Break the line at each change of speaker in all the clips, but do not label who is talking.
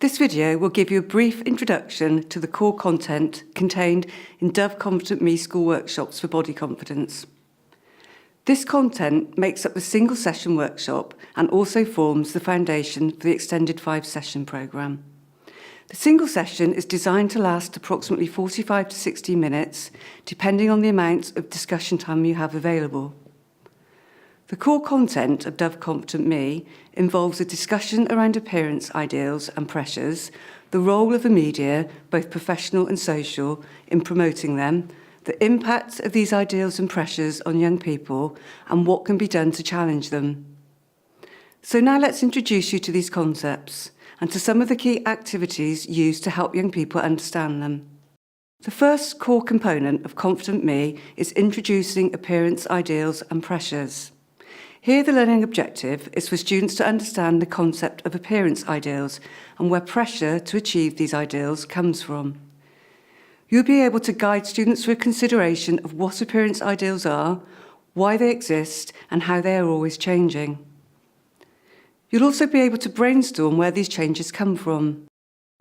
This video will give you a brief introduction to the core content contained in Dove Confident Me school workshops for body confidence. This content makes up the single session workshop and also forms the foundation for the extended 5-session programme. The single session is designed to last approximately 45 to 60 minutes, depending on the amount of discussion time you have available. The core content of Dove Confident Me involves a discussion around appearance ideals and pressures, the role of the media, both professional and social, in promoting them, the impact of these ideals and pressures on young people, and what can be done to challenge them. So now let's introduce you to these concepts and to some of the key activities used to help young people understand them. The first core component of Confident Me is introducing appearance ideals and pressures. Here the learning objective is for students to understand the concept of appearance ideals and where pressure to achieve these ideals comes from. You'll be able to guide students through a consideration of what appearance ideals are, why they exist, and how they are always changing. You'll also be able to brainstorm where these changes come from.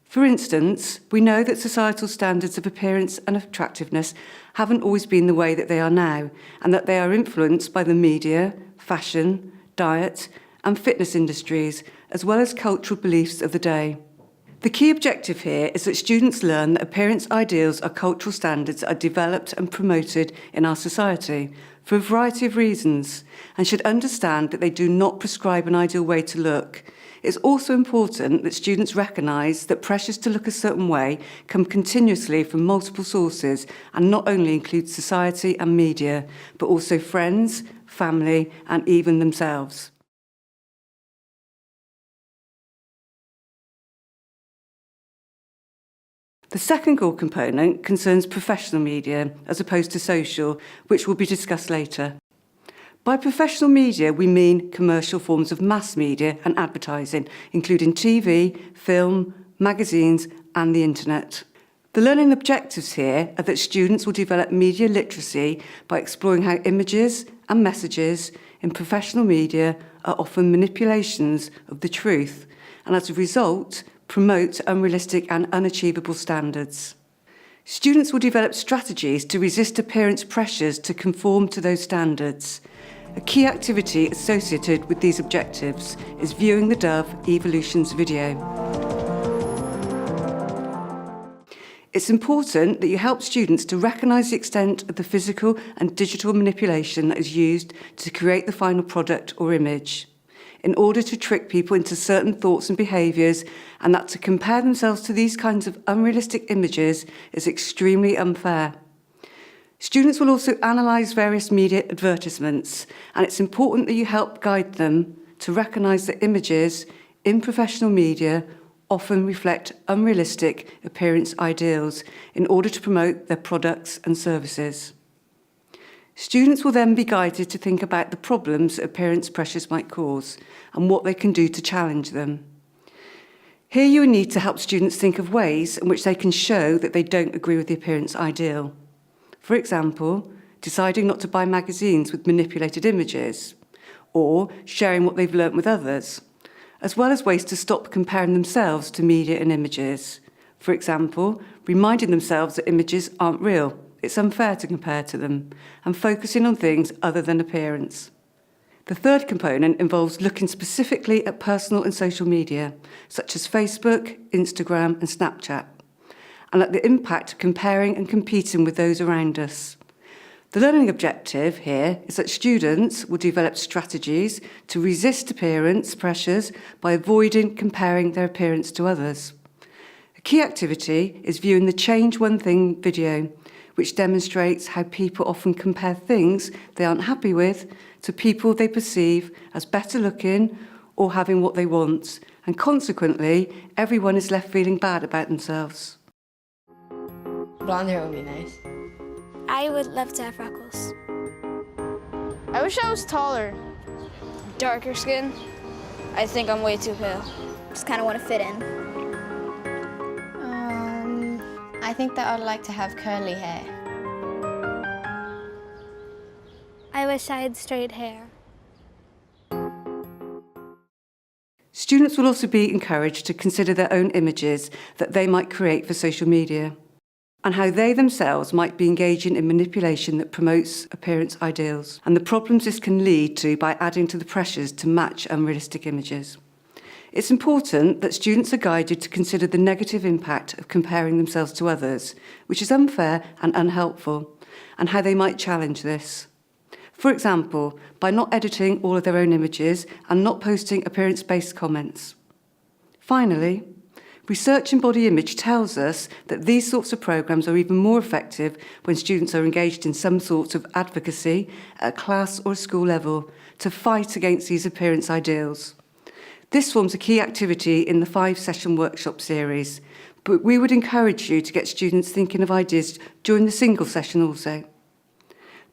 For instance, we know that societal standards of appearance and attractiveness haven't always been the way that they are now, and that they are influenced by the media, fashion, diet, and fitness industries, as well as cultural beliefs of the day. The key objective here is that students learn that appearance ideals are cultural standards that are developed and promoted in our society for a variety of reasons, and should understand that they do not prescribe an ideal way to look. It's also important that students recognise that pressures to look a certain way come continuously from multiple sources and not only include society and media, but also friends, family, and even themselves. The second core component concerns professional media as opposed to social, which will be discussed later. By professional media, we mean commercial forms of mass media and advertising, including TV, film, magazines, and the internet. The learning objectives here are that students will develop media literacy by exploring how images and messages in professional media are often manipulations of the truth, and as a result, promote unrealistic and unachievable standards. Students will develop strategies to resist appearance pressures to conform to those standards. A key activity associated with these objectives is viewing the Dove Evolutions video. It's important that you help students to recognise the extent of the physical and digital manipulation that is used to create the final product or image, in order to trick people into certain thoughts and behaviours, and that to compare themselves to these kinds of unrealistic images is extremely unfair. Students will also analyse various media advertisements, and it's important that you help guide them to recognise that images in professional media often reflect unrealistic appearance ideals in order to promote their products and services. Students will then be guided to think about the problems that appearance pressures might cause and what they can do to challenge them. Here you need to help students think of ways in which they can show that they don't agree with the appearance ideal. For example, deciding not to buy magazines with manipulated images, or sharing what they've learnt with others, as well as ways to stop comparing themselves to media and images. For example, reminding themselves that images aren't real, it's unfair to compare to them, and focusing on things other than appearance. The third component involves looking specifically at personal and social media, such as Facebook, Instagram, and Snapchat, and at the impact of comparing and competing with those around us. The learning objective here is that students will develop strategies to resist appearance pressures by avoiding comparing their appearance to others. A key activity is viewing the Change One Thing video, which demonstrates how people often compare things they aren't happy with to people they perceive as better looking or having what they want, and consequently, everyone is left feeling bad about themselves.
Blonde hair would be nice.
I would love to have freckles.
I wish I was taller.
Darker skin. I think I'm way too pale.
Just kind of want to fit in.
I think that I'd like to have curly hair.
I wish I had straight hair.
Students will also be encouraged to consider their own images that they might create for social media and how they themselves might be engaging in manipulation that promotes appearance ideals and the problems this can lead to by adding to the pressures to match unrealistic images. It's important that students are guided to consider the negative impact of comparing themselves to others, which is unfair and unhelpful, and how they might challenge this. For example, by not editing all of their own images and not posting appearance-based comments. Finally, research in body image tells us that these sorts of programmes are even more effective when students are engaged in some sorts of advocacy at a class or a school level to fight against these appearance ideals. This forms a key activity in the 5-session workshop series, but we would encourage you to get students thinking of ideas during the single session also.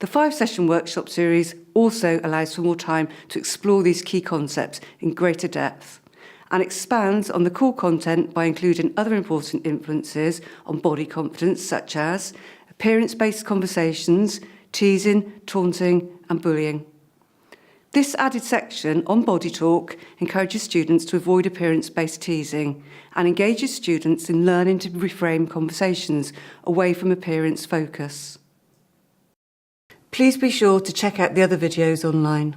The 5-session workshop series also allows for more time to explore these key concepts in greater depth and expands on the core content by including other important influences on body confidence such as appearance-based conversations, teasing, taunting and bullying. This added section on body talk encourages students to avoid appearance-based teasing and engages students in learning to reframe conversations away from appearance focus. Please be sure to check out the other videos online.